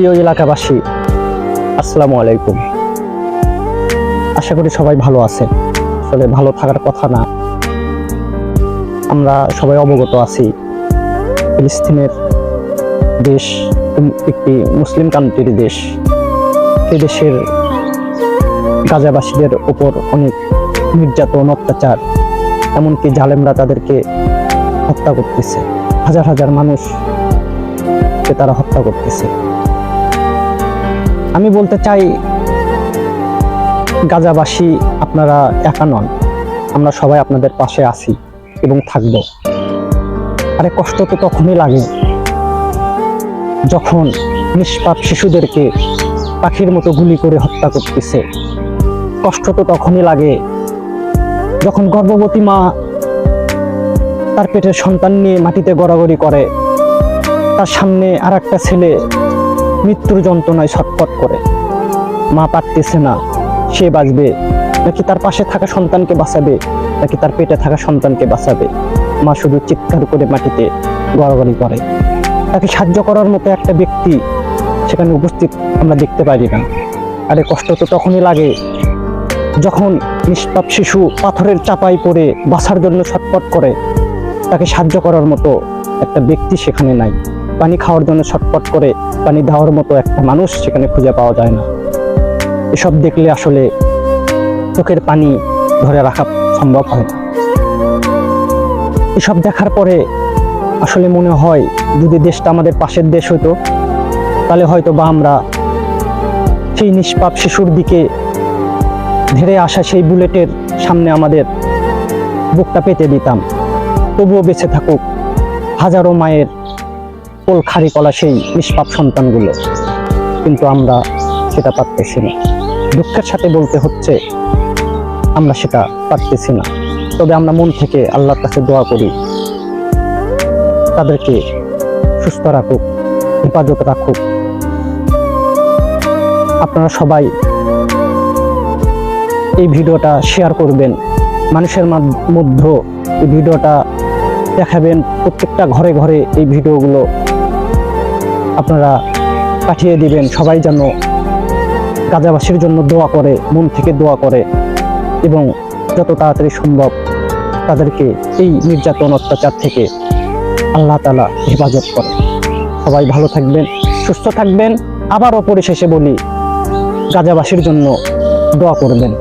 প্রিয় এলাকাবাসী, আসসালামু আলাইকুম। আশা করি সবাই ভালো আছে। আসলে ভালো থাকার কথা না, আমরা সবাই অবগত আছি ফিলিস্তিনের দেশ একটি মুসলিম কান্ট্রির দেশ। এই দেশের গাজাবাসীদের উপর অনেক নির্যাতন, অত্যাচার, এমনকি জালেমরা তাদেরকে হত্যা করতেছে। হাজার হাজার মানুষকে তারা হত্যা করতেছে। আমি বলতে চাই, গাজাবাসী আপনারা একা নন, আমরা সবাই আপনাদের পাশে আছি এবং থাকব। আরে কষ্ট তো তখনই লাগে যখন নিষ্পাপ শিশুদেরকে পাখির মতো গুলি করে হত্যা করতেছে। কষ্ট তো তখনই লাগে যখন গর্ভবতী মা তার পেটের সন্তান নিয়ে মাটিতে গড়াগড়ি করে, তার সামনে আর একটা ছেলে মৃত্যুর যন্ত্রণায় ছটফট করে। মা পারতেছে না, সে বাঁচবে নাকি তার পাশে থাকা সন্তানকে বাঁচাবে, নাকি তার পেটে থাকা সন্তানকে বাঁচাবে। মা শুধু চিৎকার করে মাটিতে গড়াগড়ি করে। তাকে সাহায্য করার মতো একটা ব্যক্তি সেখানে উপস্থিত আমরা দেখতে পারি না। আরে কষ্ট তো তখনই লাগে যখন নিষ্পাপ শিশু পাথরের চাপায় পড়ে বাঁচার জন্য ছটফট করে, তাকে সাহায্য করার মতো একটা ব্যক্তি সেখানে নাই। পানি খাওয়ার জন্য ছটফট করে পানি দেওয়ার মতো একটা মানুষ সেখানে খুঁজে পাওয়া যায় না। এসব দেখলে আসলে চোখের পানি ধরে রাখা সম্ভব হয় না। এসব দেখার পরে আসলে মনে হয়, যদি দেশটা আমাদের পাশের দেশ হতো, তাহলে হয়তো বা আমরা সেই নিষ্পাপ শিশুর দিকে ধেড়ে আসা সেই বুলেটের সামনে আমাদের বুকটা পেতে দিতাম। তবুও বেঁচে থাকুক হাজারো মায়ের কোল খাড়ি কলা সেই নিষ্পাপ সন্তানগুলো। কিন্তু আমরা সেটা পারতেছি না। দুঃখের সাথে বলতে হচ্ছে, আমরা সেটা পারতেছি না। তবে আমরা মন থেকে আল্লাহর কাছে দোয়া করি, তাদেরকে সুস্থ রাখুক, হেফাজত রাখুক। আপনারা সবাই এই ভিডিওটা শেয়ার করবেন, মানুষের মধ্যে এই ভিডিওটা দেখাবেন। প্রত্যেকটা ঘরে ঘরে এই ভিডিওগুলো আপনারা পাঠিয়ে দিবেন। সবাই যেন গাজাবাসীর জন্য দোয়া করে, মন থেকে দোয়া করে এবং যত তাড়াতাড়ি সম্ভব তাদেরকে এই নির্যাতন, অত্যাচার থেকে আল্লাহ তাআলা হেফাজত করে। সবাই ভালো থাকবেন, সুস্থ থাকবেন। আবারও পরিশেষে বলি, গাজাবাসীর জন্য দোয়া করবেন।